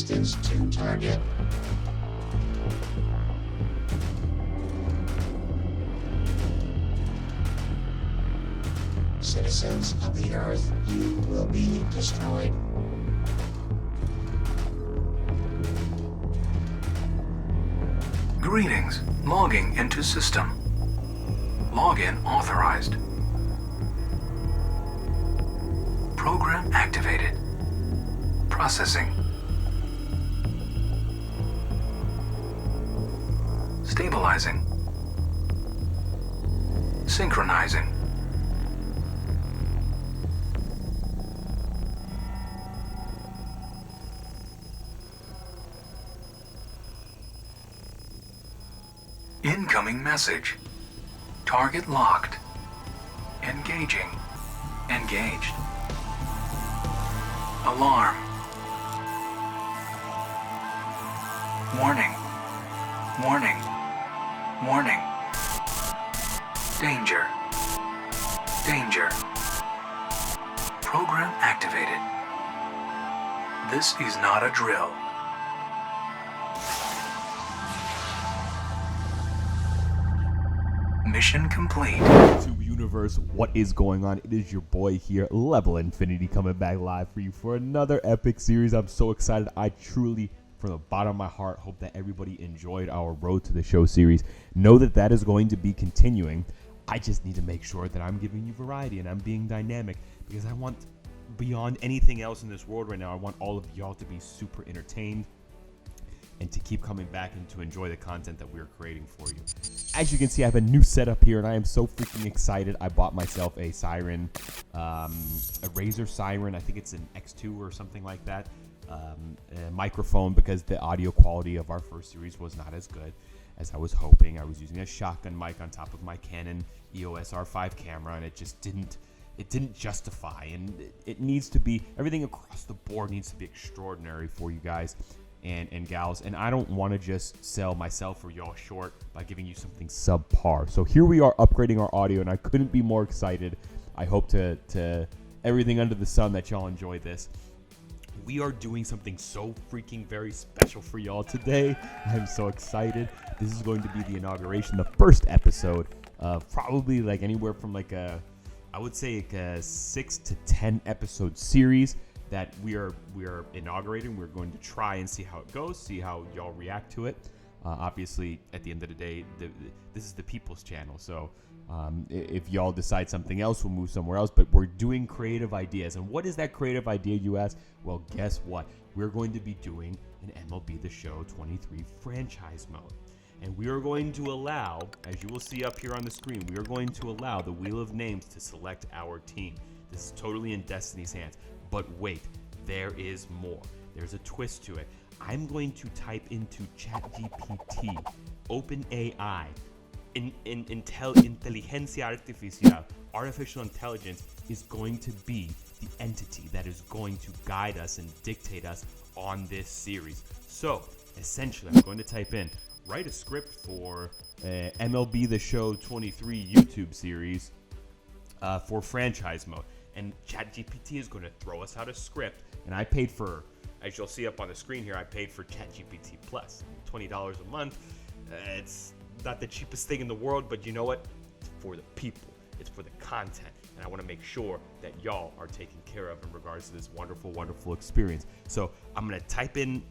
Distance to target. Citizens of the Earth, you will be destroyed. Greetings. Logging into system. Login authorized. Program activated. Processing. Stabilizing. Synchronizing. Incoming message. Target locked. Engaging. Engaged. Alarm. Warning. Warning. Warning. Danger. Danger. Program activated. This is not a drill. Mission complete. YouTube universe, what is going on? It is your boy here, Level Infinity, coming back live for you for another epic series. I'm so excited. I truly, from the bottom of my heart, hope that everybody enjoyed our Road to the Show series. Know that that is going to be continuing. I just need to make sure that I'm giving you variety and I'm being dynamic, because I want, beyond anything else in this world right now, I want all of y'all to be super entertained and to keep coming back and to enjoy the content that we're creating for you. As you can see, I have a new setup here and I am so freaking excited. I bought myself a siren, a Razer siren. I think it's an X2 or something like that. A microphone, because the audio quality of our first series was not as good as I was hoping. I was using a shotgun mic on top of my Canon EOS R5 camera, and it just didn't justify. And it needs to be, everything across the board needs to be extraordinary for you guys and gals, and I don't want to just sell myself or y'all short by giving you something subpar. So here we are upgrading our audio, and I couldn't be more excited. I hope to everything under the sun that y'all enjoy this. We are doing something so freaking very special for y'all today. I'm so excited. This is going to be the inauguration, the first episode of probably like anywhere from like I would say like a 6 to 10 episode series that we are inaugurating. We're going to try and see how it goes, see how y'all react to it. Obviously, at the end of the day, this is the people's channel. So if y'all decide something else, we'll move somewhere else. But we're doing creative ideas. And what is that creative idea, you ask? Well, guess what? We're going to be doing an MLB The Show 23 franchise mode. And we are going to allow, as you will see up here on the screen, we are going to allow the Wheel of Names to select our team. This is totally in Destiny's hands. But wait, there is more. There's a twist to it. I'm going to type into ChatGPT, OpenAI, Inteligencia Artificial, artificial intelligence is going to be the entity that is going to guide us and dictate us on this series. So, essentially, I'm going to type in, write a script for MLB The Show 23 YouTube series for franchise mode. And ChatGPT is going to throw us out a script. And I paid for, as you'll see up on the screen here, I paid for ChatGPT Plus, $20 a month. It's not the cheapest thing in the world, but you know what? It's for the people. It's for the content. And I want to make sure that y'all are taken care of in regards to this wonderful, wonderful experience. So I'm going to type in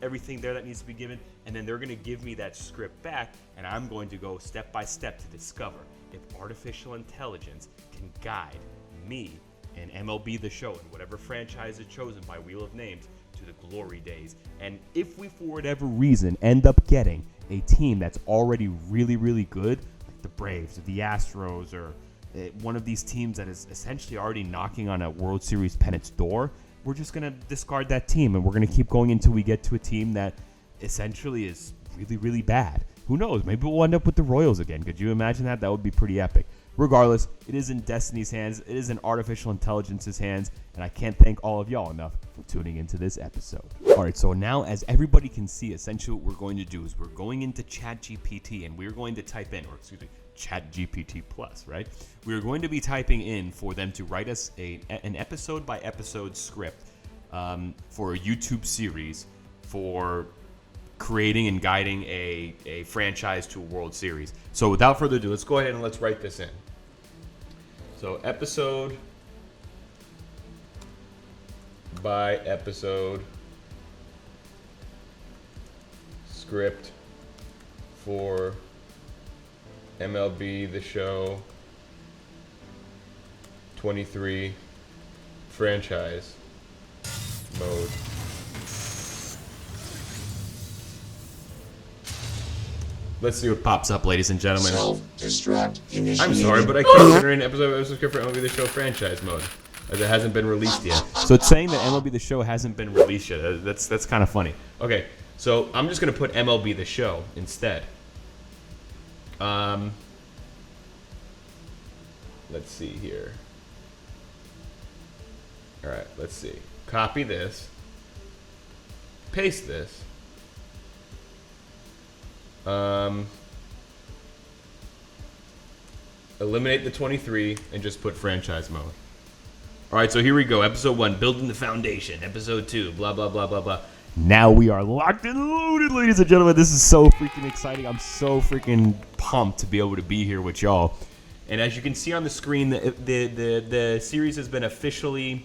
everything there that needs to be given, and then they're going to give me that script back, and I'm going to go step by step to discover if artificial intelligence can guide me and MLB The Show and whatever franchise is chosen by Wheel of Names to the glory days. And if we, for whatever reason, end up getting a team that's already really, really good, like the Braves or the Astros or one of these teams that is essentially already knocking on a World Series pennant's door, we're just going to discard that team, and we're going to keep going until we get to a team that essentially is really, really bad. Who knows? Maybe we'll end up with the Royals again. Could you imagine that? That would be pretty epic. Regardless, it is in Destiny's hands. It is in artificial intelligence's hands, and I can't thank all of y'all enough for tuning into this episode. All right, so now as everybody can see, essentially what we're going to do is we're going into ChatGPT, and we're going to type in, or excuse me, ChatGPT Plus, right? We're going to be typing in for them to write us an episode by episode script for a YouTube series for creating and guiding a franchise to a World Series. So without further ado, let's go ahead and let's write this in. So episode by episode script for MLB The Show 23 franchise mode. Let's see what pops up, ladies and gentlemen. Self-destruct initiated. I'm sorry, but I can't generate an episode script for MLB The Show franchise mode, as it hasn't been released yet. So it's saying that MLB The Show hasn't been released yet. That's kind of funny. Okay, so I'm just gonna put MLB The Show instead. Let's see here. All right, let's see. Copy this. Paste this. Eliminate the 23 and just put franchise mode. All right, so here we go. Episode 1, building the foundation. Episode 2, blah, blah, blah, blah, blah. Now we are locked and loaded, ladies and gentlemen. This is so freaking exciting. I'm so freaking pumped to be able to be here with y'all. And as you can see on the screen, the series has been officially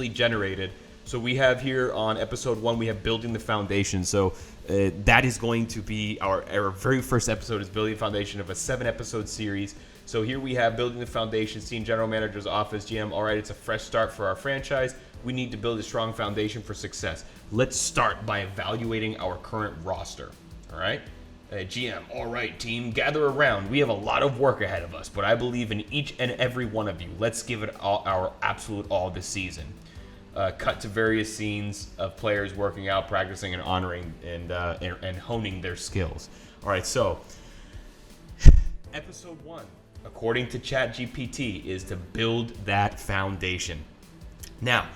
generated. So we have here on episode 1, we have building the foundation. So that is going to be our very first episode, is building the foundation of a 7-episode series. So here we have building the foundation, seeing general manager's office, GM. All right, it's a fresh start for our franchise. We need to build a strong foundation for success. Let's start by evaluating our current roster. All right, GM. All right, team, gather around. We have a lot of work ahead of us, but I believe in each and every one of you. Let's give it our absolute all this season. Cut to various scenes of players working out, practicing, and honoring and honing their skills. All right, so episode 1, according to ChatGPT, is to build that foundation. Now,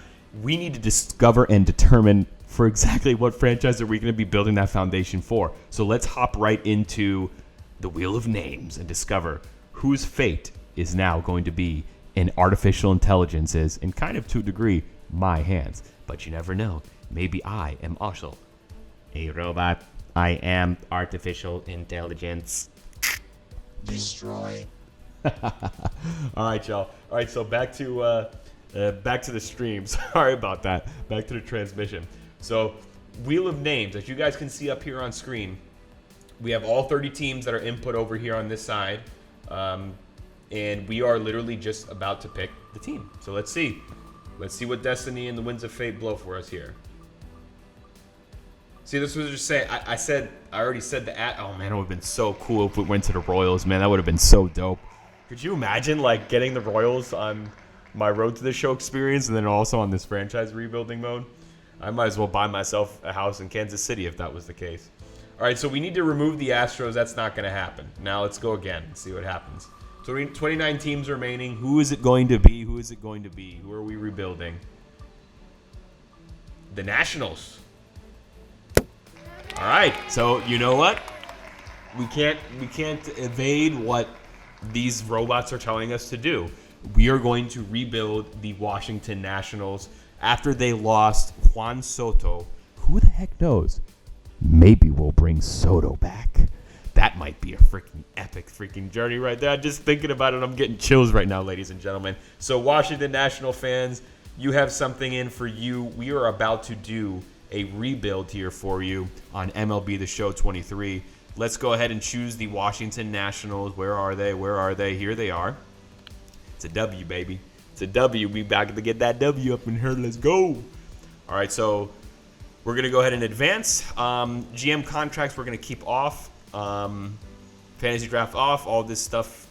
we need to discover and determine for exactly what franchise are we going to be building that foundation for. So let's hop right into the Wheel of Names and discover whose fate is now going to be in artificial intelligence's, and kind of to a degree, my hands. But you never know. Maybe I am also a robot. I am artificial intelligence. Destroy. All right, y'all. All right, so back to the stream. Sorry about that. Back to the transmission. So, Wheel of Names, as you guys can see up here on screen, we have all 30 teams that are input over here on this side, and we are literally just about to pick the team. So let's see. Let's see what destiny and the winds of fate blow for us here. See, this was just saying. I already said the at. Oh man, it would have been so cool if we went to the Royals. Man, that would have been so dope. Could you imagine like getting the Royals on my Road to the Show experience, and then also on this franchise rebuilding mode? I might as well buy myself a house in Kansas City if that was the case. All right, so we need to remove the Astros. That's not going to happen. Now let's go again and see what happens. So 29 teams remaining. Who is it going to be? Who is it going to be? Who are we rebuilding? The Nationals. All right. So you know what? We can't evade what these robots are telling us to do. We are going to rebuild the Washington Nationals after they lost Juan Soto. Who the heck knows? Maybe we'll bring Soto back. That might be a freaking epic freaking journey right there. Just thinking about it, I'm getting chills right now, ladies and gentlemen. So Washington National fans, you have something in for you. We are about to do a rebuild here for you on MLB The Show 23. Let's go ahead and choose the Washington Nationals. Where are they? Where are they? Here they are. It's a W, baby. It's a W. We back to get that W up in here. Let's go. All right, so we're going to go ahead and advance. GM contracts we're going to keep off. Fantasy draft off. All this stuff,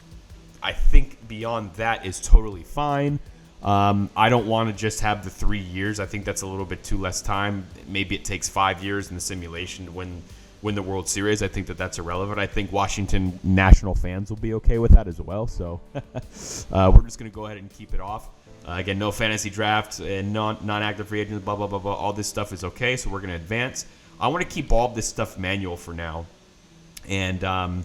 I think beyond that is totally fine. I don't want to just have the 3 years. I think that's a little bit too less time. Maybe it takes 5 years in the simulation to win the World Series. I think that's irrelevant. I think Washington National fans will be okay with that as well. So we're just going to go ahead and keep it off. Again, no fantasy drafts and non-active free agents, blah, blah, blah, blah. All this stuff is okay, so we're going to advance. I want to keep all of this stuff manual for now. And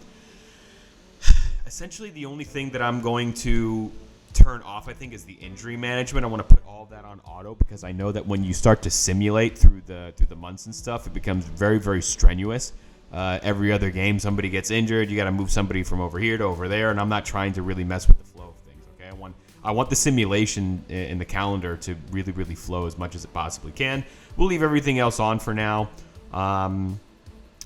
essentially the only thing that I'm going to turn off, I think, is the injury management. I want to put all that on auto because I know that when you start to simulate through the months and stuff, it becomes very, very strenuous. Every other game, somebody gets injured. You got to move somebody from over here to over there, and I'm not trying to really mess with the flow of things. Okay, I want the simulation in the calendar to really, really flow as much as it possibly can. We'll leave everything else on for now.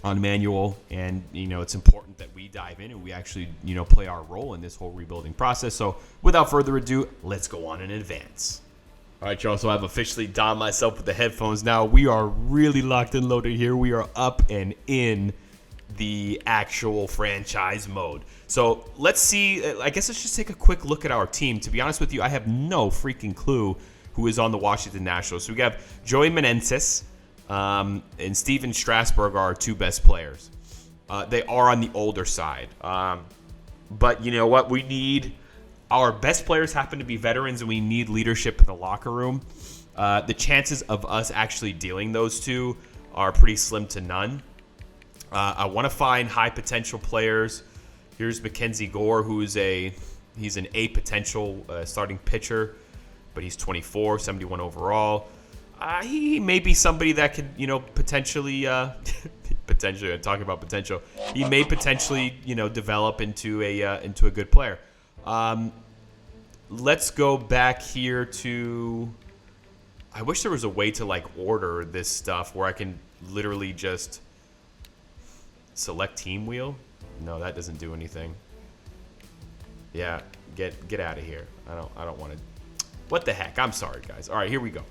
On manual, and it's important that we dive in and we actually play our role in this whole rebuilding process. So without further ado, let's go on and advance. All right, y'all, so I've officially donned myself with the headphones now. We are really locked and loaded here. We are up and in the actual franchise mode. So let's see. I guess let's just take a quick look at our team. To be honest with you, I have no freaking clue who is on the Washington Nationals. So we have Joey Meneses and Steven Strasburg are our two best players. They are on the older side. But you know what? We need... Our best players happen to be veterans, and we need leadership in the locker room. The chances of us actually dealing those two are pretty slim to none. I want to find high potential players. Here's Mackenzie Gore, he's an A potential starting pitcher, but he's 24, 71 overall. He may be somebody that could, potentially, potentially. I'm talking about potential. He may potentially, develop into a good player. Let's go back here to. I wish there was a way to order this stuff where I can literally just select team wheel. No, that doesn't do anything. Yeah, get out of here. I don't want to. What the heck? I'm sorry, guys. All right, here we go.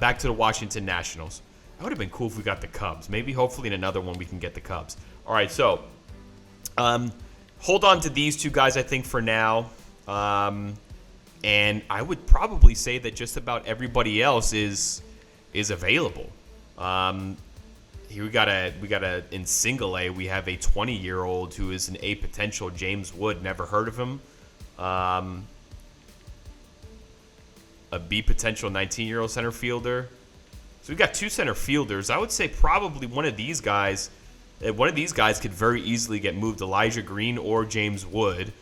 Back to the Washington Nationals. That would have been cool if we got the Cubs. Maybe, hopefully, in another one we can get the Cubs. All right, so hold on to these two guys, I think, for now. And I would probably say that just about everybody else is available. Here we got a in single A. We have a 20-year-old who is an A potential, James Wood. Never heard of him. A B potential 19-year-old center fielder. So we've got two center fielders. I would say probably one of these guys could very easily get moved, Elijah Green or James Wood.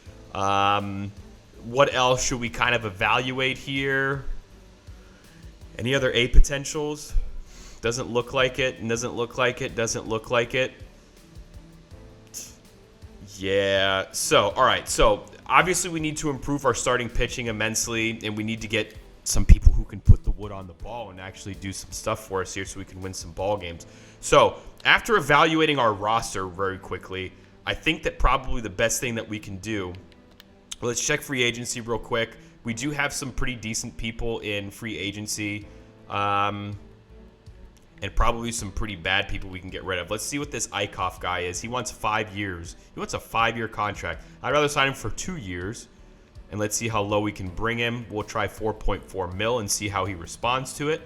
What else should we kind of evaluate here? Any other A potentials? Doesn't look like it. Doesn't look like it. Doesn't look like it. Yeah. So, all right. So, obviously, we need to improve our starting pitching immensely, and we need to get some people who can put the wood on the ball and actually do some stuff for us here so we can win some ball games. So, after evaluating our roster very quickly, I think that probably the best thing that we can do. Let's check free agency real quick. We do have some pretty decent people in free agency, and probably some pretty bad people we can get rid of. Let's see what this Eichhoff guy is. He wants 5 years. He wants a 5-year contract. I'd rather sign him for 2 years, and let's see how low we can bring him. We'll try 4.4 mil and see how he responds to it.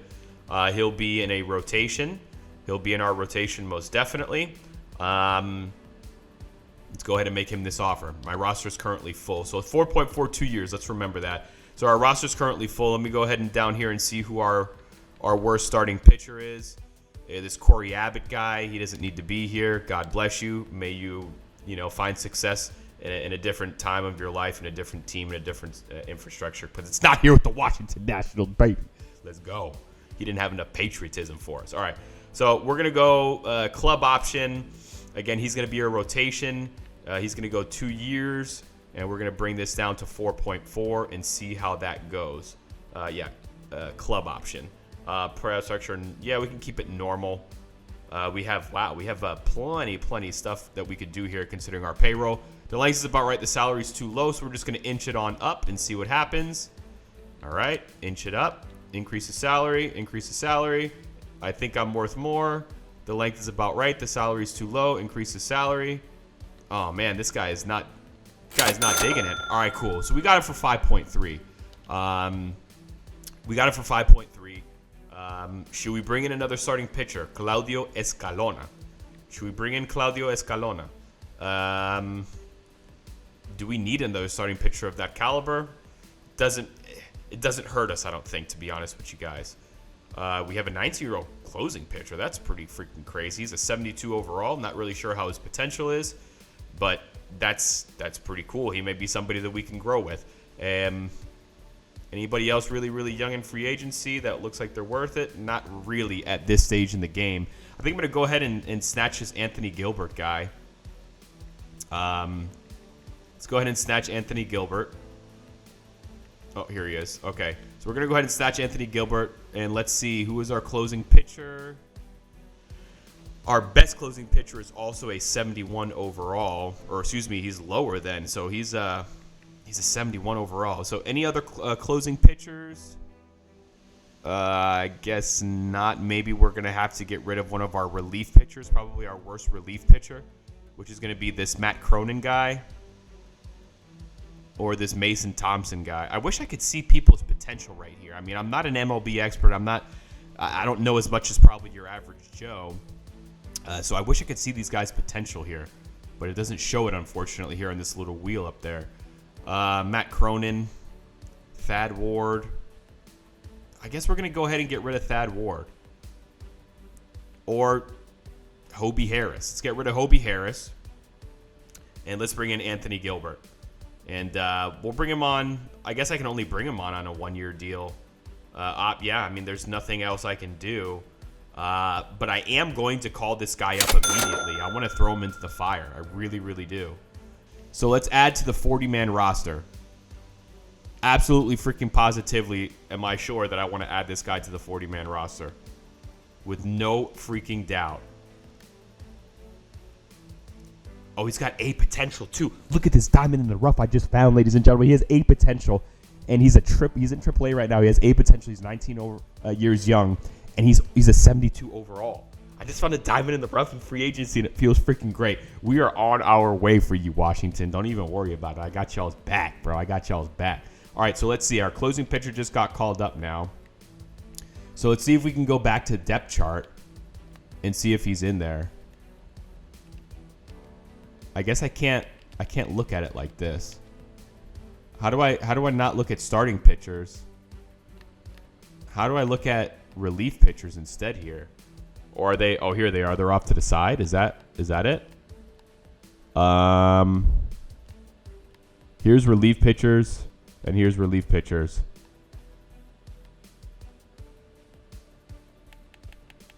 He'll be in a rotation. He'll be in our rotation most definitely. Let's go ahead and make him this offer. My roster is currently full. So 4.42 years. Let's remember that. So our roster is currently full. Let me go ahead and down here and see who our worst starting pitcher is. This Corey Abbott guy, he doesn't need to be here. God bless you. May you, find success in a different time of your life, in a different team, in a different infrastructure. But it's not here with the Washington Nationals, baby. Let's go. He didn't have enough patriotism for us. All right. So we're going to go club option. Again, he's going to be a rotation. He's going to go 2 years, and we're going to bring this down to 4.4 and see how that goes. Club option. PEREZ structure, and we can keep it normal. We have plenty stuff that we could do here considering our payroll. The length is about right. The salary is too low, so we're just going to inch it on up and see what happens. All right, inch it up. Increase the salary. I think I'm worth more. The length is about right. The salary is too low. Increase the salary. Oh man, this guy is not digging it. All right, cool. So we got it for 5.3. Should we bring in another starting pitcher, Claudio Escalona? Do we need another starting pitcher of that caliber? It doesn't hurt us, I don't think, to be honest with you guys. We have a 19-year-old closing pitcher. That's pretty freaking crazy. He's a 72 overall. Not really sure how his potential is, but that's pretty cool. He may be somebody that we can grow with. Anybody else really, really young in free agency that looks like they're worth it? Not really at this stage in the game. I think I'm going to go ahead and snatch this Anthony Gilbert guy. Let's go ahead and snatch Anthony Gilbert. Oh, here he is. Okay. So we're going to go ahead and snatch Anthony Gilbert. And let's see, who is our closing pitcher? Our best closing pitcher is also a 71 overall. Or excuse me, he's lower than. So he's a 71 overall. So any other closing pitchers? I guess not. Maybe we're going to have to get rid of one of our relief pitchers. Probably our worst relief pitcher, which is going to be this Matt Cronin guy. Or this Mason Thompson guy. I wish I could see people's potential right here. I mean, I'm not an MLB expert. I don't know as much as probably your average Joe. So I wish I could see these guys' potential here. But it doesn't show it, unfortunately, here on this little wheel up there. Matt Cronin. Thad Ward. I guess we're going to go ahead and get rid of Thad Ward. Or Hobie Harris. Let's get rid of Hobie Harris. And let's bring in Anthony Gilbert. And we'll bring him on. I guess I can only bring him on a one-year deal. Yeah, I mean, there's nothing else I can do. But I am going to call this guy up immediately. I want to throw him into the fire. I really, really do. So let's add to the 40-man roster. Absolutely freaking positively am I sure that I want to add this guy to the 40-man roster. With no freaking doubt. Oh, he's got A potential too. Look at this diamond in the rough I just found, ladies and gentlemen. He has A potential, and he's in AAA right now. He has A potential. He's 19 years young, and he's a 72 overall. I just found a diamond in the rough in free agency, and it feels freaking great. We are on our way for you, Washington. Don't even worry about it. I got y'all's back, bro. I got y'all's back. All right, so let's see. Our closing pitcher just got called up now. So let's see if we can go back to depth chart and see if he's in there. I guess I can't look at it like this. How do I not look at starting pitchers? How do I look at relief pitchers instead here? Or are they? Oh, here they are. They're off to the side. Is that it? Here's relief pitchers, and here's relief pitchers.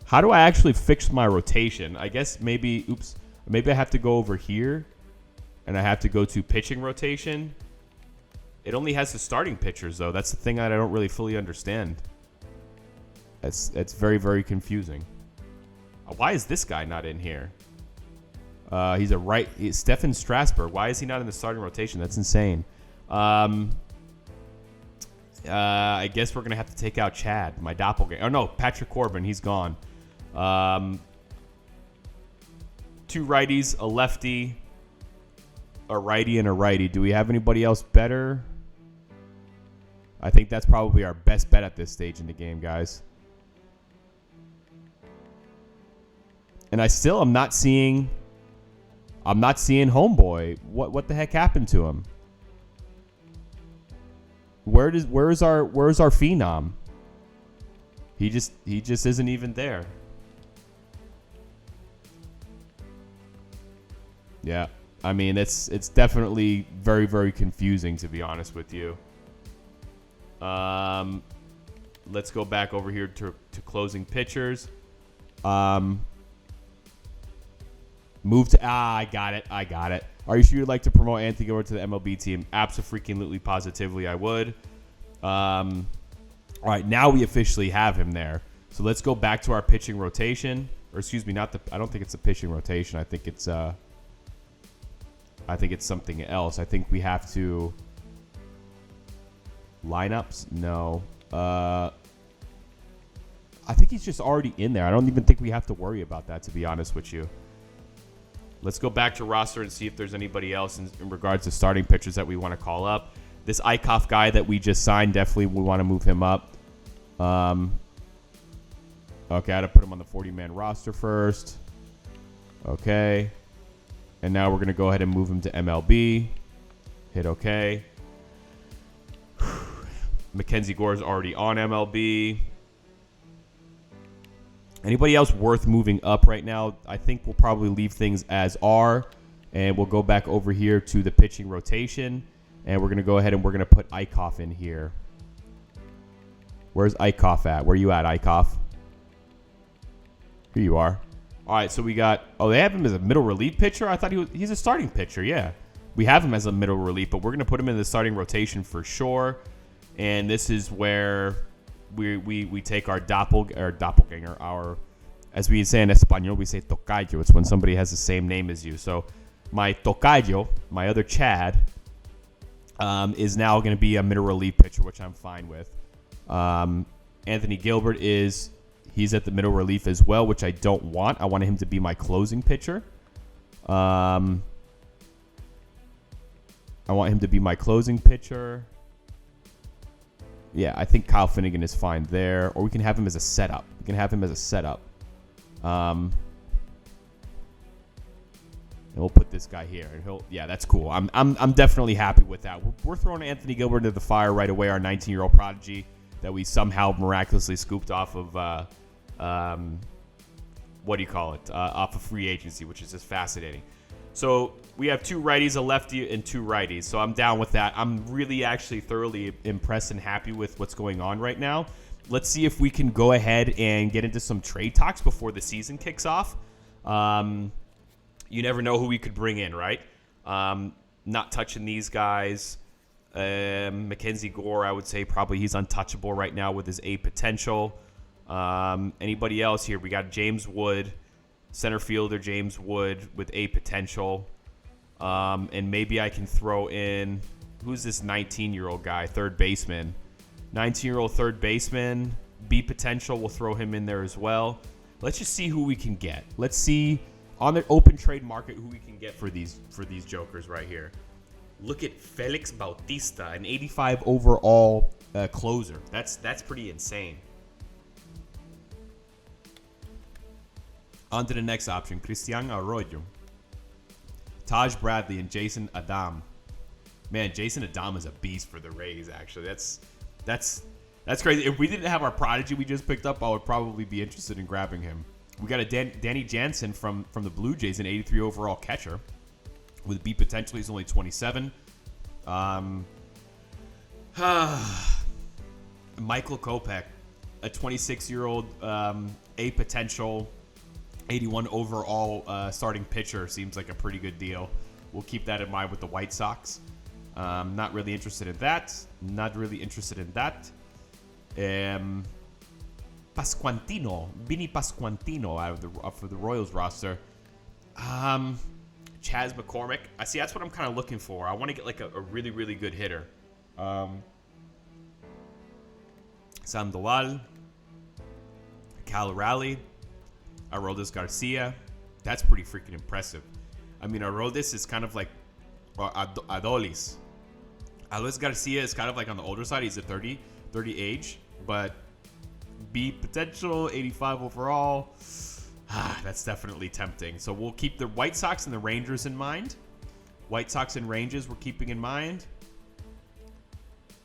How do I actually fix my rotation? I guess maybe. Oops. Maybe I have to go over here, and I have to go to pitching rotation. It only has the starting pitchers, though. That's the thing that I don't really fully understand. It's very, very confusing. Why is this guy not in here? He's Stefan Strasburg. Why is he not in the starting rotation? That's insane. I guess we're going to have to take out Chad, my doppelganger. Oh, no, Patrick Corbin. He's gone. Two righties, a lefty, a righty, and a righty. Do we have anybody else better? I think that's probably our best bet at this stage in the game, guys. And I still am not seeing Homeboy. What the heck happened to him? Where's our phenom? He just isn't even there. Yeah, I mean, it's definitely very, very confusing, to be honest with you. Let's go back over here to closing pitchers. Move to I got it. Are you sure you'd like to promote Anthony Gilbert to the MLB team? Absolutely, positively, I would. All right, now we officially have him there. So let's go back to our pitching rotation, or excuse me, I don't think it's a pitching rotation. I think it's something else. I think we have to lineups. No, I think he's just already in there. I don't even think we have to worry about that, to be honest with you. Let's go back to roster and see if there's anybody else in regards to starting pitchers that we want to call up. This Eichhoff guy that we just signed, definitely we want to move him up. Okay, I had to put him on the 40-man roster first. Okay. And now we're going to go ahead and move him to MLB. Hit OK. Mackenzie Gore is already on MLB. Anybody else worth moving up right now? I think we'll probably leave things as are. And we'll go back over here to the pitching rotation. And we're going to go ahead and we're going to put Eichhoff in here. Where's Eichhoff at? Where you at, Eichhoff? Here you are. All right, so we got... Oh, they have him as a middle relief pitcher? I thought he's a starting pitcher, yeah. We have him as a middle relief, but we're going to put him in the starting rotation for sure. And this is where we take our doppelganger, our... As we say in Espanol, we say tocayo. It's when somebody has the same name as you. So my tocayo, my other Chad, is now going to be a middle relief pitcher, which I'm fine with. Anthony Gilbert he's at the middle relief as well, which I don't want. I want him to be my closing pitcher. I want him to be my closing pitcher. Yeah, I think Kyle Finnegan is fine there. Or we can have him as a setup. And we'll put this guy here, and yeah, that's cool. I'm definitely happy with that. We're throwing Anthony Gilbert into the fire right away, our 19-year-old prodigy that we somehow miraculously scooped off of off of free agency, which is just fascinating. So we have 2 righties, a lefty, and 2 righties. So I'm down with that. I'm really actually thoroughly impressed and happy with what's going on right now. Let's see if we can go ahead and get into some trade talks before the season kicks off. You never know who we could bring in, right? Not touching these guys. Mackenzie Gore, I would say probably he's untouchable right now with his A potential. Anybody else here? We got James Wood, center fielder James Wood with A potential. And maybe I can throw in, who's this 19-year-old guy, third baseman? 19-year-old third baseman, B potential. We'll throw him in there as well. Let's just see who we can get. Let's see on the open trade market who we can get for these jokers right here. Look at Felix Bautista, an 85 overall closer. That's pretty insane. On to the next option, Cristian Arroyo, Taj Bradley, and Jason Adam. Man, Jason Adam is a beast for the Rays, actually. That's crazy. If we didn't have our prodigy we just picked up, I would probably be interested in grabbing him. We got a Danny Jansen from the Blue Jays, an 83 overall catcher with B potential. He's only 27. Michael Kopech, a 26-year-old A potential, 81 overall starting pitcher. Seems like a pretty good deal. We'll keep that in mind with the White Sox. Not really interested in that. Vinny Pasquantino for the Royals roster. Chaz McCormick. I see. That's what I'm kind of looking for. I want to get like a really, really good hitter. Sandoval, Cal Raleigh, Aroldis Garcia. That's pretty freaking impressive. I mean, Aroldis is kind of like Adolis. Adolis Garcia is kind of like on the older side. He's a 30 age, but B potential, 85 overall. That's definitely tempting. So we'll keep the White Sox and the Rangers in mind. White Sox and Rangers we're keeping in mind.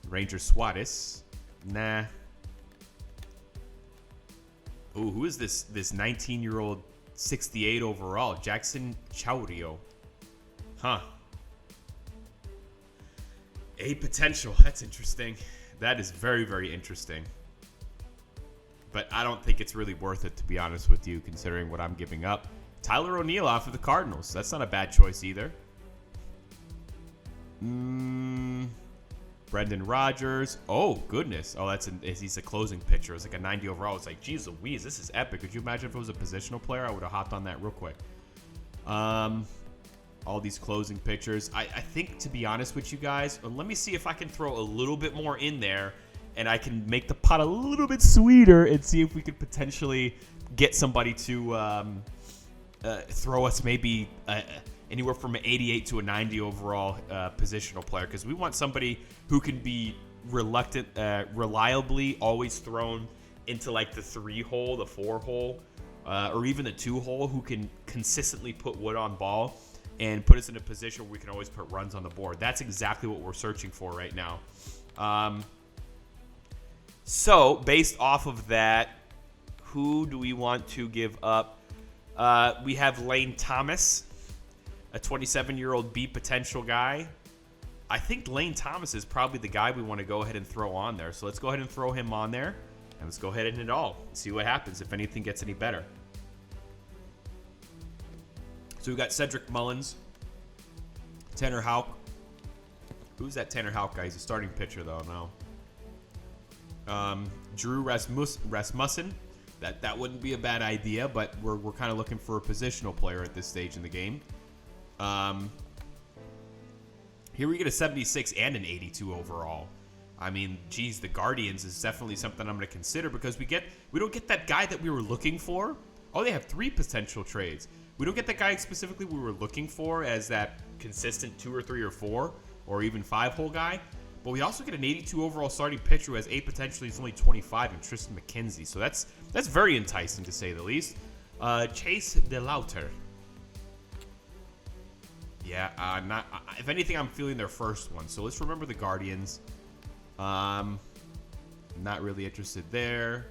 Ranger Suarez. Nah. Ooh, who is this 19-year-old 68 overall? Jackson Chaurio. Huh. A potential. That's interesting. That is very, very interesting. But I don't think it's really worth it, to be honest with you, considering what I'm giving up. Tyler O'Neill off of the Cardinals. That's not a bad choice either. Brendan Rodgers. Oh, goodness. Oh, he's a closing pitcher. It's like a 90 overall. It's like, geez Louise, this is epic. Could you imagine if it was a positional player? I would have hopped on that real quick. All these closing pitchers. I think, to be honest with you guys, let me see if I can throw a little bit more in there and I can make the pot a little bit sweeter and see if we could potentially get somebody to throw us maybe anywhere from an 88 to a 90 overall positional player, because we want somebody who can be reliably always thrown into like the 3-hole, the 4-hole, or even the 2-hole, who can consistently put wood on ball and put us in a position where we can always put runs on the board. That's exactly what we're searching for right now. So based off of that, who do we want to give up? We have Lane Thomas, a 27-year-old B potential guy. I think Lane Thomas is probably the guy we want to go ahead and throw on there. So let's go ahead and throw him on there. And let's go ahead and hit it all. See what happens, if anything gets any better. So we got Cedric Mullins. Tanner Houck. Who's that Tanner Houck guy? He's a starting pitcher, though. No. Drew Rasmussen. That wouldn't be a bad idea, but we're kind of looking for a positional player at this stage in the game. Here we get a 76 and an 82 overall. I mean, geez, the Guardians is definitely something I'm going to consider because we don't get that guy that we were looking for. Oh, they have 3 potential trades. We don't get that guy specifically we were looking for as that consistent 2 or 3 or 4 or even 5-hole guy. But we also get an 82 overall starting pitcher who has 8 potentially. He's only 25 and Tristan McKenzie. So that's very enticing to say the least. Chase DeLauter. Yeah, if anything, I'm feeling their first one. So let's remember the Guardians. Not really interested there.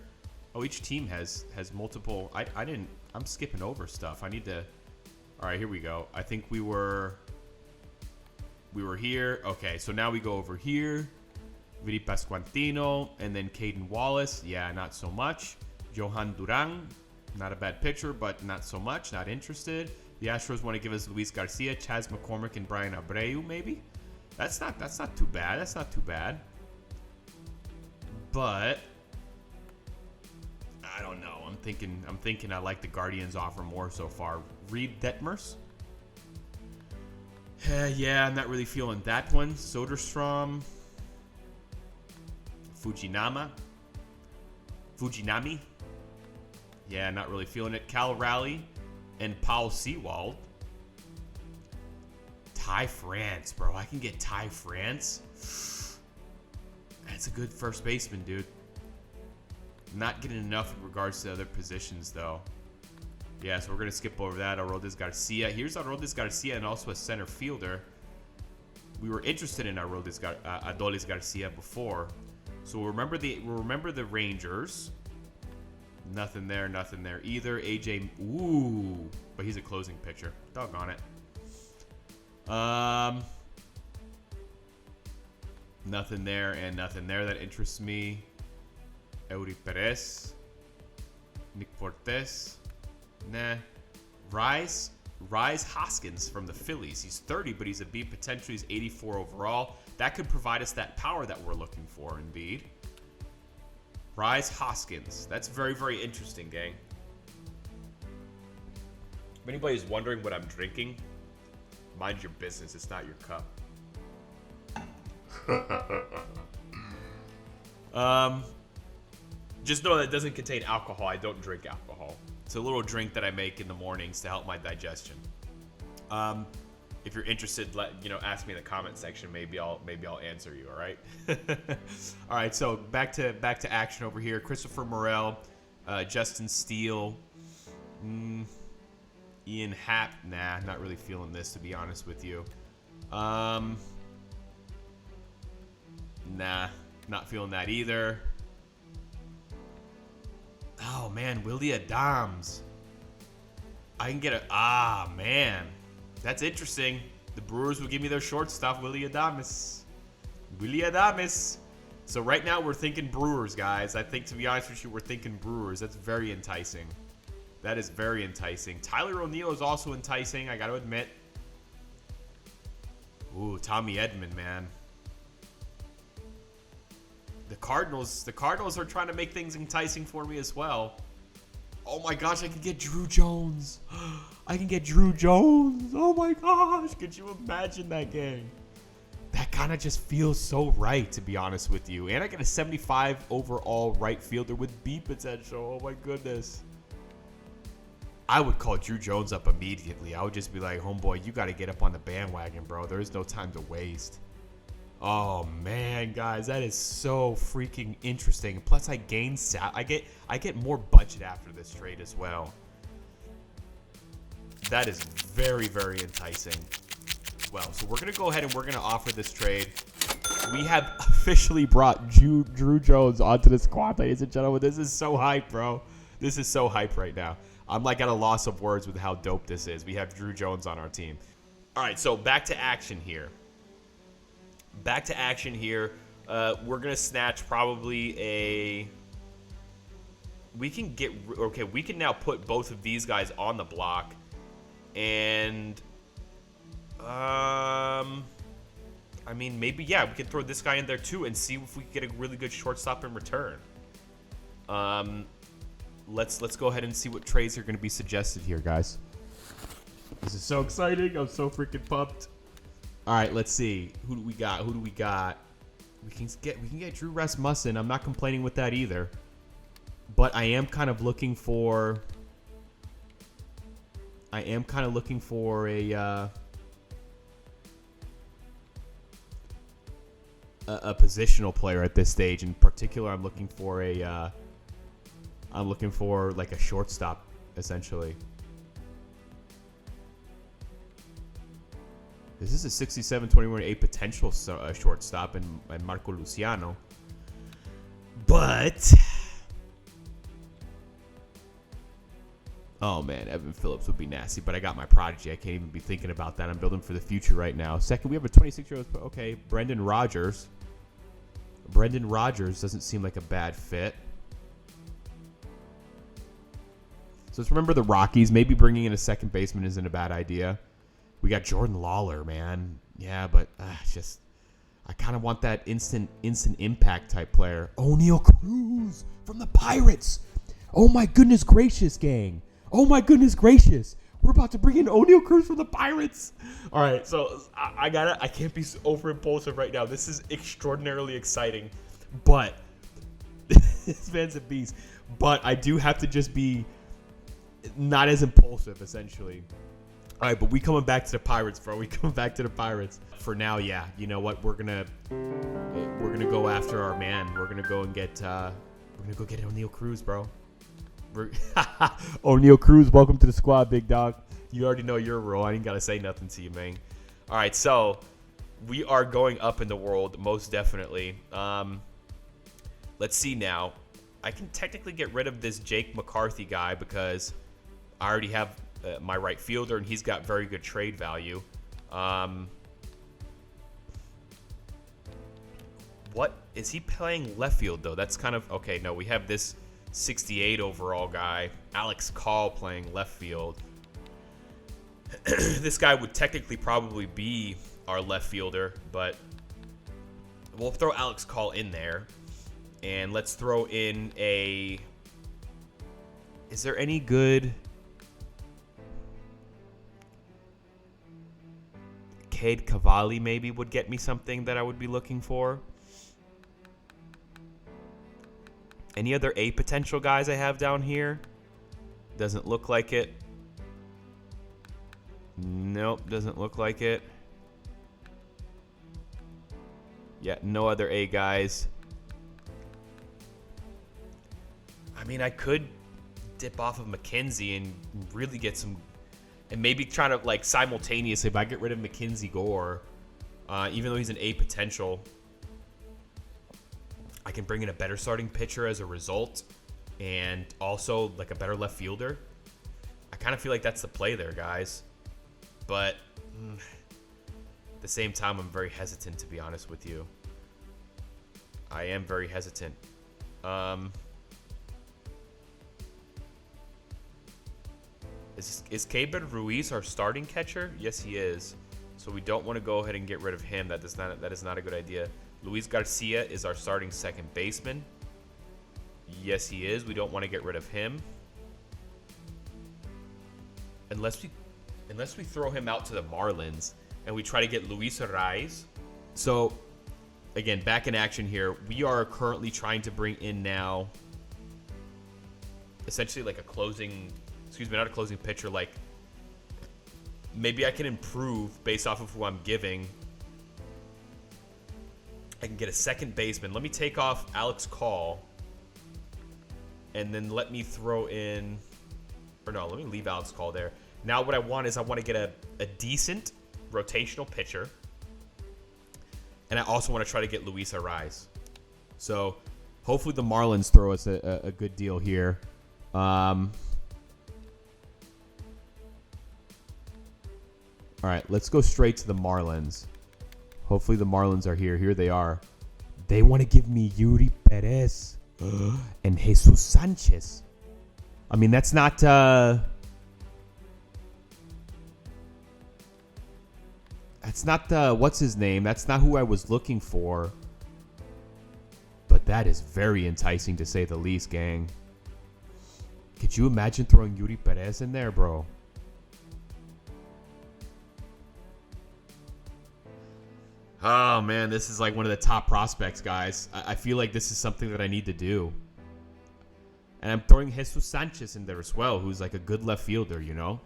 Oh, each team has multiple. I'm skipping over stuff. I need to. All right, here we go. I think we were here. Okay, so now we go over here. Vidi Pasquantino and then Caden Wallace. Yeah, not so much. Johan Duran, not a bad pitcher, but not so much. Not interested. The Astros want to give us Luis Garcia, Chas McCormick, and Brian Abreu, maybe. That's not too bad. That's not too bad. But I don't know. I'm thinking I like the Guardians offer more so far. Reed Detmers. Yeah, I'm not really feeling that one. Soderstrom. Fujinami. Yeah, not really feeling it. Cal Raleigh and Paul Sewald. Ty France, bro. I can get Ty France. That's a good first baseman, dude. Not getting enough in regards to other positions, though. Yeah, so we're going to skip over that. Aroldis Garcia. Here's Aroldis Garcia and also a center fielder. We were interested in Adolis Garcia before. So we'll remember the Rangers. Nothing there either. AJ, ooh, but he's a closing pitcher. Doggone it. Nothing there and nothing there that interests me. EURY PEREZ. Nick Portes. Nah. Rise Hoskins from the Phillies. He's 30, but he's a B potential. He's 84 overall. That could provide us that power that we're looking for, indeed. Rise Hoskins. That's very, very interesting, gang. If anybody's wondering what I'm drinking, mind your business. It's not your cup. Just know that it doesn't contain alcohol. I don't drink alcohol. It's a little drink that I make in the mornings to help my digestion. If you're interested, ask me in the comment section. Maybe I'll answer you. All right. All right. So back to action over here. Christopher Morel, Justin Steele, Ian Happ. Nah, not really feeling this, to be honest with you. Nah, not feeling that either. Oh man, Willie Adams. I can get man. That's interesting. The Brewers will give me their shortstop, Willie Adames. So right now we're thinking Brewers, guys. I think, to be honest with you, we're thinking Brewers. That's very enticing. That is very enticing. Tyler O'Neill is also enticing, I got to admit. Ooh, Tommy Edman, man. The Cardinals are trying to make things enticing for me as well. Oh my gosh, I can get Drew Jones. I can get Drew Jones. Oh my gosh, could you imagine that, gang? That kind of just feels so right, to be honest with you. And I get a 75 overall right fielder with B potential. Oh my goodness. I would call Drew Jones up immediately. I would just be like, homeboy, you got to get up on the bandwagon, bro. There is no time to waste. Oh man, guys, that is so freaking interesting. Plus, I gain I get more budget after this trade as well. That is very, very enticing. Well, so we're gonna go ahead and we're gonna offer this trade. We have officially brought Drew Jones onto the squad, ladies and gentlemen. This is so hype, bro. This is so hype right now. I'm like at a loss of words with how dope this is. We have Drew Jones on our team. All right, so back to action here. back to action here. We're gonna snatch probably a. We can now put both of these guys on the block, and I mean, maybe we can throw this guy in there too and see if we can get a really good shortstop in return. Let's go ahead and see what trades are going to be suggested here, guys. This is so exciting. I'm so freaking pumped. All right, let's see. Who do we got? We can get Drew Rasmussen. I'm not complaining with that either. But I am kind of looking for a positional player at this stage. In particular, I'm looking for like a shortstop, essentially. This is a 67-21-8 potential shortstop in Marco Luciano. But oh man, Evan Phillips would be nasty, but I got my prodigy. I can't even be thinking about that. I'm building for the future right now. Second, we have a 26-year-old. Okay, Brendan Rodgers. Brendan Rodgers doesn't seem like a bad fit. So let's remember the Rockies. Maybe bringing in a second baseman isn't a bad idea. We got Jordan Lawler, man. Yeah, but it's I kind of want that instant impact type player. O'Neal Cruz from the Pirates. Oh my goodness gracious, gang. Oh my goodness gracious. We're about to bring in O'Neal Cruz from the Pirates. All right, so I can't be over impulsive right now. This is extraordinarily exciting, but this man's a beast. But I do have to just be not as impulsive, essentially. All right, but we coming back to the Pirates, bro. We coming back to the Pirates. For now, yeah. You know what? We're gonna go after our man. We're gonna go get O'Neal Cruz, bro. O'Neal Cruz, welcome to the squad, big dog. You already know your role. I ain't gotta say nothing to you, man. All right, so we are going up in the world, most definitely. Let's see now. I can technically get rid of this Jake McCarthy guy because I already have my right fielder, and he's got very good trade value. What is he playing left field though? That's kind of okay. No, we have this 68 overall guy, Alex Call, playing left field. This guy would technically probably be our left fielder, but we'll throw Alex Call in there, and let's throw in a. Is there any good? Cade Cavalli maybe would get me something that I would be looking for. Any other A potential guys I have down here? Doesn't look like it. Nope, doesn't look like it. Yeah, no other A guys. I mean, I could dip off of McKenzie and really get some, and maybe try to like simultaneously, if I get rid of Mackenzie Gore, even though he's an A potential, I can bring in a better starting pitcher as a result, and also like a better left fielder. I kind of feel like that's the play there, guys. But at the same time, I'm very hesitant, to be honest with you. I am very hesitant. Is Keibert Ruiz our starting catcher? Yes, he is. So we don't want to go ahead and get rid of him. That is not a good idea. Luis Garcia is our starting second baseman. Yes, he is. We don't want to get rid of him. Unless we throw him out to the Marlins and we try to get Luis ARRAEZ. So, again, back in action here. We are currently trying to bring in now essentially like a closing, not a closing pitcher, like maybe I can improve based off of who I'm giving. I can get a second baseman. Let me take off Alex Call. And then let me throw in, or no, let me leave Alex Call there. Now what I want is I want to get a decent rotational pitcher. And I also want to try to get Luis ARRAEZ. So hopefully the Marlins throw us a good deal here. All right, let's go straight to the Marlins. Hopefully the Marlins are here. Here they are. They want to give me EURY PEREZ and Jesus Sanchez. I mean, that's not... That's not what's his name. That's not who I was looking for. But that is very enticing to say the least, gang. Could you imagine throwing EURY PEREZ in there, bro? Oh, man, this is like one of the top prospects, guys. I feel like this is something that I need to do. And I'm throwing Jesus Sanchez in there as well, who's like a good left fielder, you know?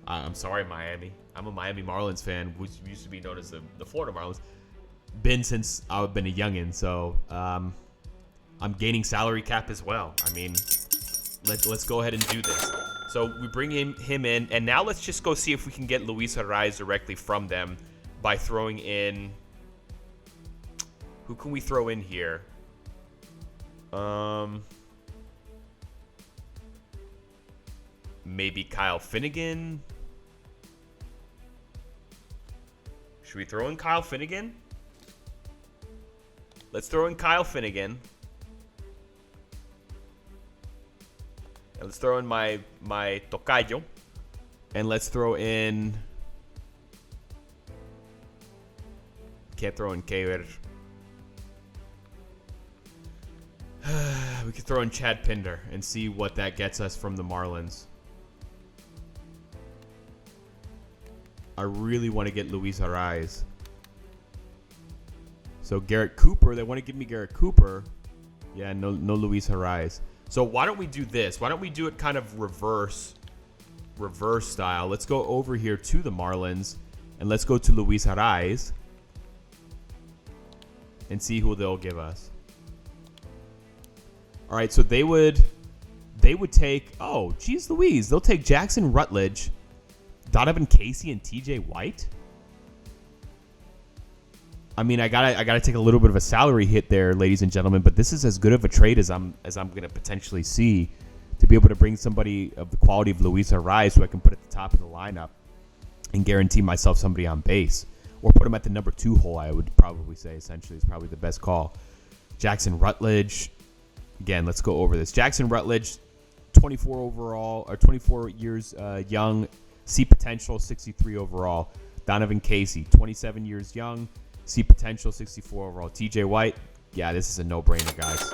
I'm sorry, Miami. I'm a Miami Marlins fan, which used to be known as the Florida Marlins. Been since I've been a youngin', so I'm gaining salary cap as well. I mean, let's go ahead and do this. So we bring him in, and now let's just go see if we can get Luis ARRAEZ directly from them by throwing in... Who can we throw in here? Maybe Kyle Finnegan? Should we throw in Kyle Finnegan? Let's throw in Kyle Finnegan. And let's throw in my tocayo. And let's throw in... Can't throw in Kaver. We could throw in Chad Pinder and see what that gets us from the Marlins. I really want to get Luis ARRAEZ. So Garrett Cooper, they want to give me Garrett Cooper. Yeah, no Luis ARRAEZ. So why don't we do this? Why don't we do it kind of reverse style? Let's go over here to the Marlins and let's go to Luis ARRAEZ and see who they'll give us. All right, so they would take, oh, geez Louise, they'll take Jackson Rutledge, Donovan Casey, and TJ White. I mean, I gotta take a little bit of a salary hit there, ladies and gentlemen, but this is as good of a trade as I'm gonna potentially see to be able to bring somebody of the quality of Luis ARRAEZ who I can put at the top of the lineup and guarantee myself somebody on base. Or put him at the number 2 hole, I would probably say, essentially, is probably the best call. Jackson Rutledge. Again, let's go over this. Jackson Rutledge, 24 overall, or 24 years young, see potential, 63 overall. Donovan Casey, 27 years young, see potential, 64 overall. TJ White, yeah, this is a no-brainer, guys.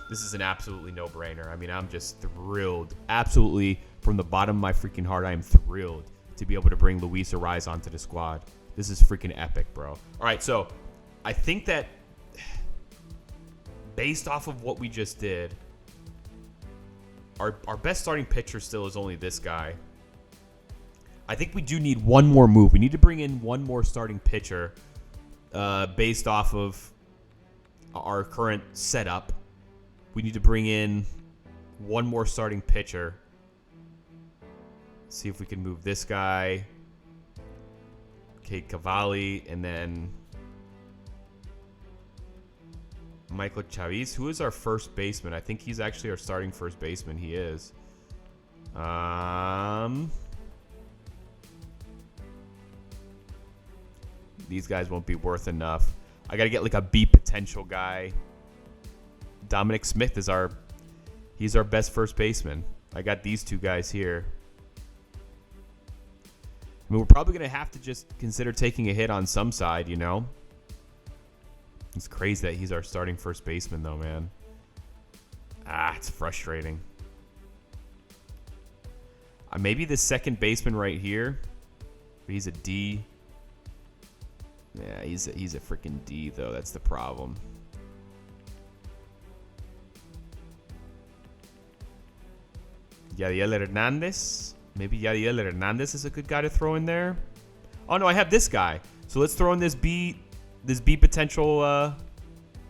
This is an absolutely no-brainer. I mean, I'm just thrilled. Absolutely, from the bottom of my freaking heart, I am thrilled to be able to bring Luis ARRAEZ onto the squad. This is freaking epic, bro. All right, so I think that based off of what we just did, our best starting pitcher still is only this guy. I think we do need one more move. We need to bring in one more starting pitcher based off of our current setup. We need to bring in one more starting pitcher. See if we can move this guy. Kate Cavalli, and then Michael Chavis. Who is our first baseman? I think he's actually our starting first baseman. He is. These guys won't be worth enough. I got to get like a B potential guy. Dominic Smith is he's our best first baseman. I got these two guys here. I mean, we're probably going to have to just consider taking a hit on some side, you know? It's crazy that he's our starting first baseman, though, man. It's frustrating. Maybe the second baseman right here. But he's a D. Yeah, he's a freaking D, though. That's the problem. Yadiel Hernandez. Maybe Yadiel Hernandez is a good guy to throw in there. Oh, no, I have this guy. So let's throw in this B potential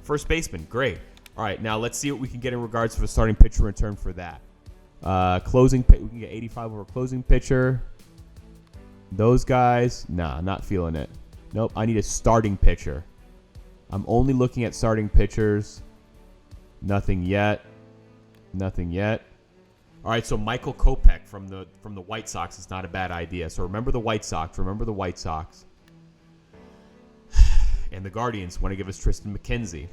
first baseman. Great. All right, now let's see what we can get in regards to a starting pitcher in return for that. We can get 85 over closing pitcher. Those guys, nah, not feeling it. Nope, I need a starting pitcher. I'm only looking at starting pitchers. Nothing yet. Nothing yet. All right, so Michael Kopech from the White Sox is not a bad idea. So remember the White Sox. And the Guardians want to give us Tristan McKenzie.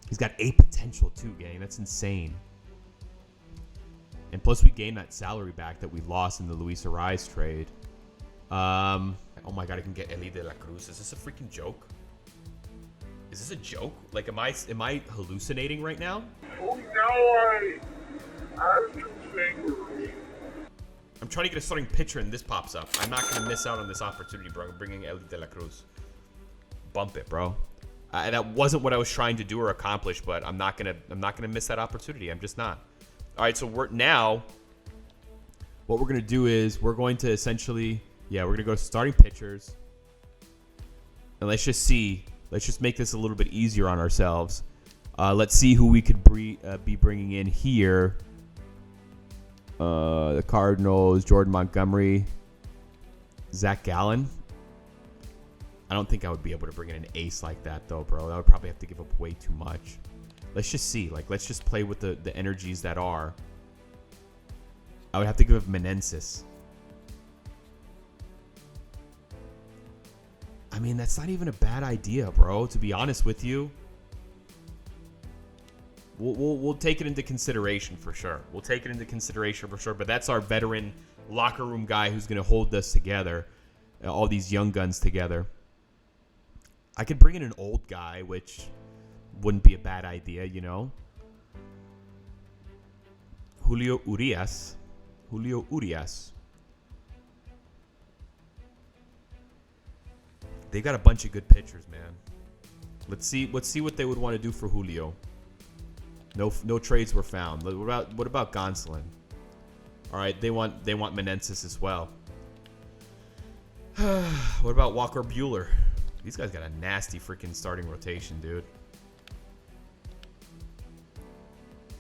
He's got 8 potential too, gang. That's insane. And plus we gained that salary back that we lost in the Luis ARRAEZ trade. Oh my god, I can get ELLY de la CRUZ. Is this a freaking joke? Is this a joke? Like, am I hallucinating right now? Oh, now I have to think. I'm trying to get a starting pitcher and this pops up. I'm not going to miss out on this opportunity, bro. I'm bringing ELLY de la CRUZ. Bump it, bro. That wasn't what I was trying to do or accomplish, but I'm not gonna miss that opportunity. I'm just not. All right, so what we're gonna do is we're going to essentially, we're gonna go to starting pitchers, and let's just make this a little bit easier on ourselves. Let's see who we could be bringing in here. The Cardinals, Jordan Montgomery, Zach Gallen. I don't think I would be able to bring in an ace like that, though, bro. I would probably have to give up way too much. Let's just see. Like, let's just play with the energies that are. I would have to give up Menenses. I mean, that's not even a bad idea, bro, to be honest with you. We'll take it into consideration for sure. We'll take it into consideration for sure. But that's our veteran locker room guy who's going to hold us together. All these young guns together. I could bring in an old guy, which wouldn't be a bad idea, you know. Julio Urias. They got a bunch of good pitchers, man. Let's see what they would want to do for Julio. No trades were found. What about Gonsolin? All right, they want Menenses as well. What about Walker Buehler? These guys got a nasty freaking starting rotation, dude.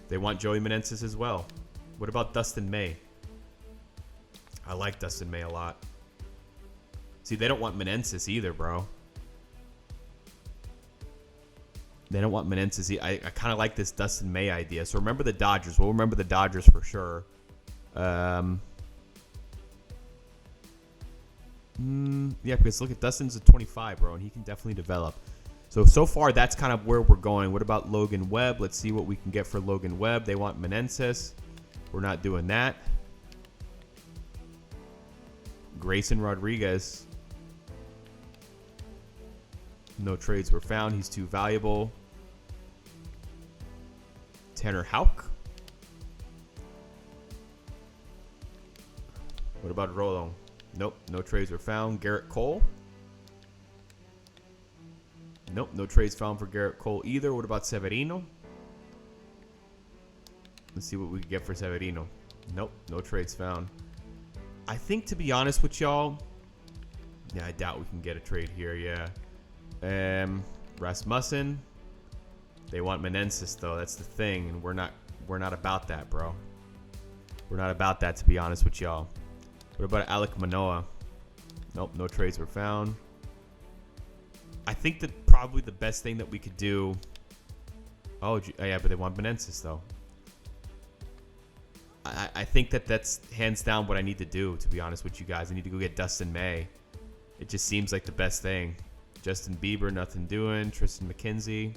They want Joey Menenses as well. What about Dustin May? I like Dustin May a lot. See, they don't want Menenses either, bro. They don't want Menenses. I kind of like this Dustin May idea. So remember the Dodgers. We'll remember the Dodgers for sure. Yeah, because look at Dustin's at 25, bro, and he can definitely develop. So far, that's kind of where we're going. What about Logan Webb? Let's see what we can get for Logan Webb. They want Menenses. We're not doing that. Grayson Rodriguez. No trades were found. He's too valuable. Tanner Houck. What about Rolon? Nope, no trades were found. Garrett Cole. Nope, no trades found for Garrett Cole either. What about Severino? Let's see what we can get for Severino. Nope, no trades found. I think, to be honest with y'all, yeah, I doubt we can get a trade here, yeah. Rasmussen. They want Menenses, though. That's the thing, and we're not about that, bro. We're not about that, to be honest with y'all. What about Alek Manoah? Nope, no trades were found. I think that probably the best thing that we could do. Oh yeah, but they want Menenses, though. I think that's hands down what I need to do, to be honest with you guys. I need to go get Dustin May. It just seems like the best thing. Justin Bieber, nothing doing. Tristan McKenzie.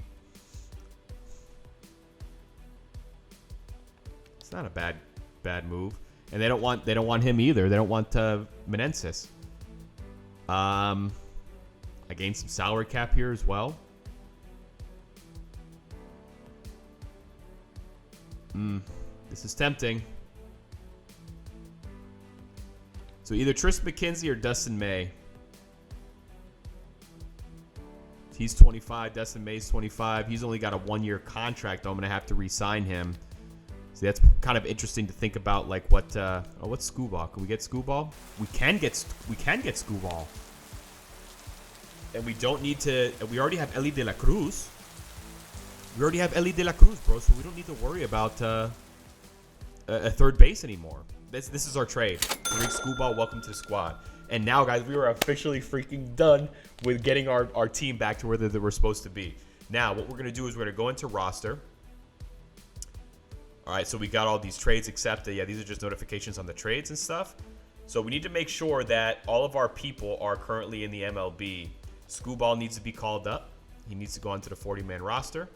It's not a bad move. And they don't want him either. They don't want Menenses. I gained some salary cap here as well. This is tempting. So either Tristan McKenzie or Dustin May. He's 25. Dustin May's 25. He's only got a 1-year contract. I'm going to have to re-sign him. See, that's kind of interesting to think about. Like what's SKUBAL? Can we get SKUBAL? We can get SKUBAL. And we don't need to. We already have ELLY de la CRUZ. We already have ELLY de la CRUZ, bro. So we don't need to worry about a third base anymore. This is our trade. Tarik SKUBAL, welcome to the squad. And now, guys, we are officially freaking done with getting our team back to where they were supposed to be. Now, what we're gonna do is we're gonna go into roster. All right, so we got all these trades accepted. Yeah, these are just notifications on the trades and stuff. So we need to make sure that all of our people are currently in the MLB. SKUBAL needs to be called up. He needs to go onto the 40-man roster.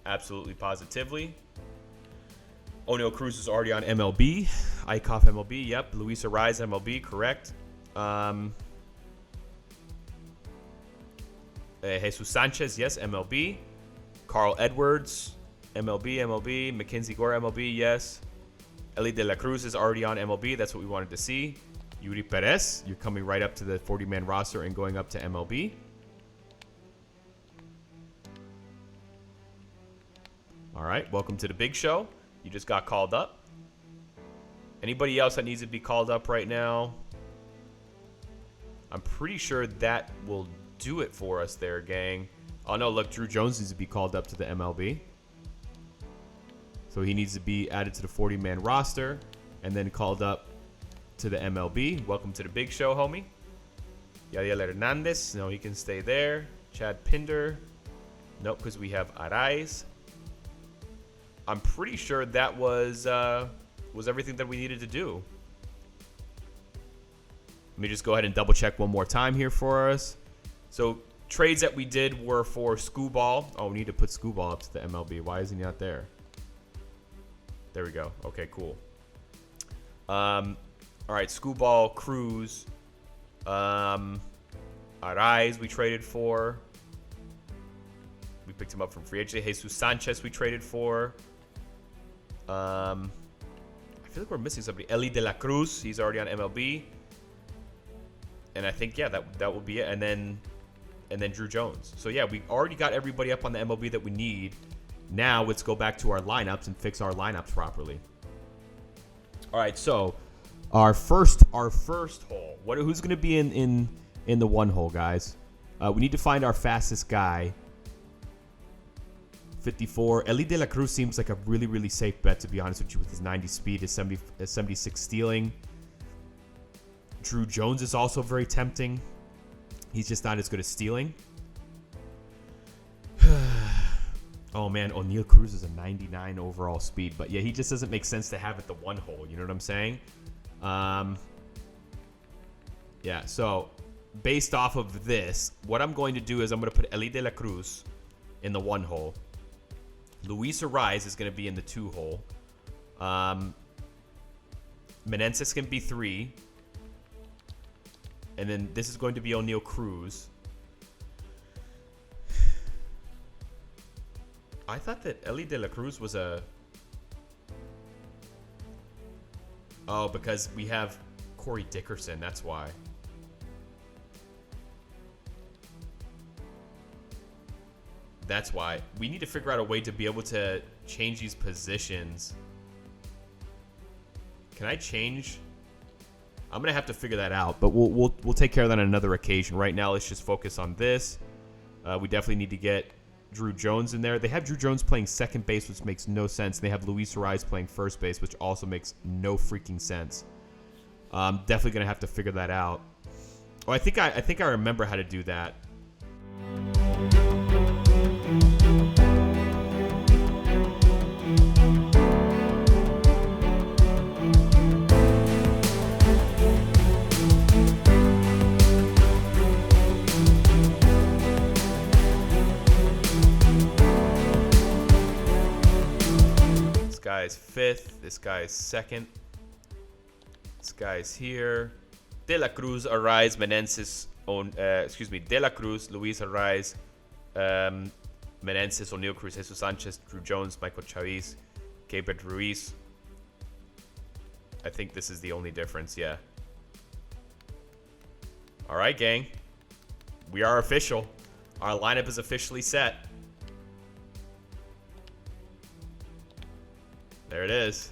Absolutely positively. O'Neal Cruz is already on MLB. Eichhoff MLB, yep. Luis ARRAEZ MLB, correct. Jesus Sanchez, yes, MLB. Carl Edwards, MLB. Mackenzie Gore, MLB, yes. Elly de la Cruz is already on MLB. That's what we wanted to see. EURY PEREZ, you're coming right up to the 40-man roster and going up to MLB. All right, welcome to the big show. You just got called up. Anybody else that needs to be called up right now? I'm pretty sure that will do it for us there, gang. Oh, no, look, Drew Jones needs to be called up to the MLB. So he needs to be added to the 40-man roster and then called up to the MLB. Welcome to the big show, homie. Yadiel Hernandez. No, he can stay there. Chad Pinder. Nope, because we have ARRAEZ. I'm pretty sure that was everything that we needed to do. Let me just go ahead and double check one more time here for us. So trades that we did were for SKUBAL. Oh, we need to put SKUBAL up to the MLB. Why isn't he not there? There we go. Okay, cool. All right, SKUBAL, CRUZ, ARRAEZ we traded for. We picked him up from free agency. Jesus Sanchez we traded for. I feel like we're missing somebody. Elly de la Cruz, he's already on MLB. And I think, yeah, that will be it. And then Drew Jones. So, yeah, we already got everybody up on the MLB that we need. Now let's go back to our lineups and fix our lineups properly. All right, so our first hole. Who's going to be in the one hole, guys? We need to find our fastest guy. 54. Elly de la Cruz seems like a really, really safe bet, to be honest with you, with his 90 speed, his 76 stealing. Drew Jones is also very tempting. He's just not as good as stealing. Oh, man, O'Neal Cruz is a 99 overall speed. But, yeah, he just doesn't make sense to have at the one hole. You know what I'm saying? Yeah, so based off of this, what I'm going to do is I'm going to put Elly de la Cruz in the one hole. Luis ARRAEZ is going to be in the two hole. Menenses can be 3. And then this is going to be O'Neal Cruz. I thought that Elly de la Cruz was a... Oh, because we have Corey Dickerson. That's why. That's why. We need to figure out a way to be able to change these positions. Can I change? I'm going to have to figure that out, but we'll take care of that on another occasion. Right now, let's just focus on this. We definitely need to get Drew Jones in there. They have Drew Jones playing second base, which makes no sense. They have Luis ARRAEZ playing first base, which also makes no freaking sense. I'm definitely going to have to figure that out. Oh, I think I remember how to do that. This guy's 5th. This guy's 2nd. This guy's here. De la Cruz, ARRAEZ, Menenses, De la Cruz, Luis ARRAEZ, Menenses, O'Neal Cruz, Jesus Sanchez, Drew Jones, Michael Chavis, Gabriel Ruiz. I think this is the only difference, yeah. All right, gang. We are official. Our lineup is officially set. There it is.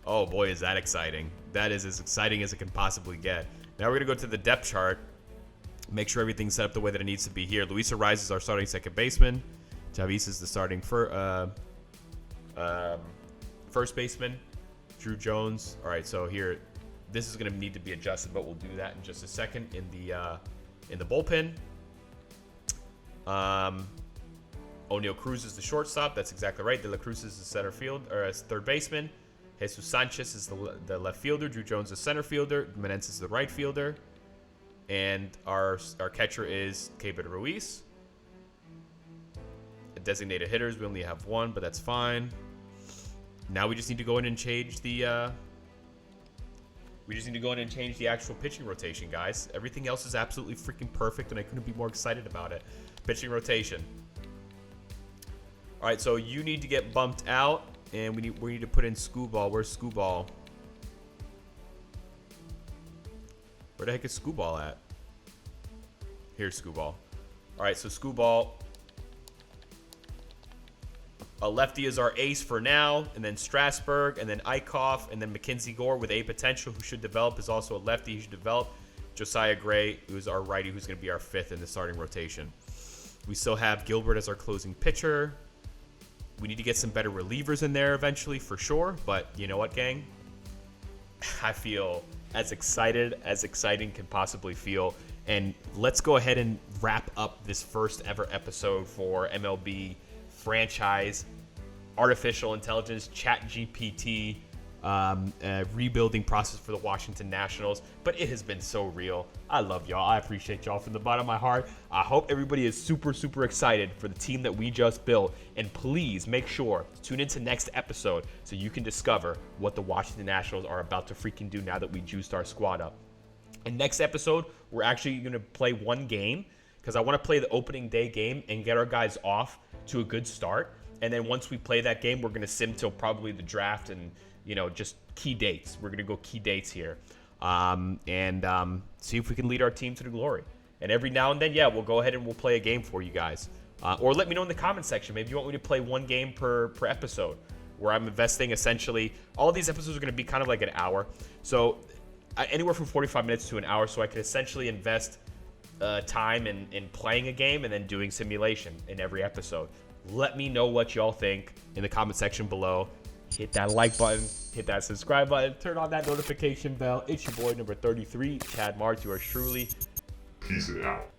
Oh boy, is that exciting. That is as exciting as it can possibly get. Now we're going to go to the depth chart. Make sure everything's set up the way that it needs to be here. Luis ARRAEZ is our starting second baseman. Chavis is the starting first baseman. Drew Jones. All right, so here, this is going to need to be adjusted, but we'll do that in just a second in the bullpen. O'Neal Cruz is the shortstop. That's exactly right. De la Cruz is the center field or as third baseman. Jesus Sanchez is the left fielder. Drew Jones is center fielder. Menenses is the right fielder. And our catcher is Keibert Ruiz. Designated hitters, we only have one, but that's fine. Now we just need to go in and change the actual pitching rotation, guys. Everything else is absolutely freaking perfect, and I couldn't be more excited about it. Pitching rotation. All right, so you need to get bumped out, and we need to put in SKUBAL. Where's SKUBAL? Where the heck is SKUBAL at? Here's SKUBAL. All right, so SKUBAL. A lefty is our ace for now, and then Strasburg, and then Eichhoff, and then Mackenzie Gore with A potential, who should develop, is also a lefty. He should develop. Josiah Gray, who's our righty, who's going to be our fifth in the starting rotation. We still have Gilbert as our closing pitcher. We need to get some better relievers in there eventually, for sure. But you know what, gang? I feel as excited as exciting can possibly feel. And let's go ahead and wrap up this first ever episode for MLB franchise, artificial intelligence, ChatGPT, rebuilding process for the Washington Nationals. But it has been so real. I love y'all. I appreciate y'all from the bottom of my heart. I hope everybody is super, super excited for the team that we just built. And please make sure to tune into next episode so you can discover what the Washington Nationals are about to freaking do now that we juiced our squad up. And next episode, we're actually going to play one game because I want to play the opening day game and get our guys off to a good start. And then once we play that game, we're going to sim till probably the draft and, just key dates. We're going to go key dates here and see if we can lead our team to the glory. And every now and then, we'll go ahead and we'll play a game for you guys. Or let me know in the comment section. Maybe you want me to play one game per episode where I'm investing essentially. All of these episodes are going to be kind of like an hour. So anywhere from 45 minutes to an hour. So I can essentially invest time in playing a game and then doing simulation in every episode. Let me know what y'all think in the comment section below. Hit that like button, hit that subscribe button, turn on that notification bell. It's your boy number 33, Chad Marks, yours truly. Peace out.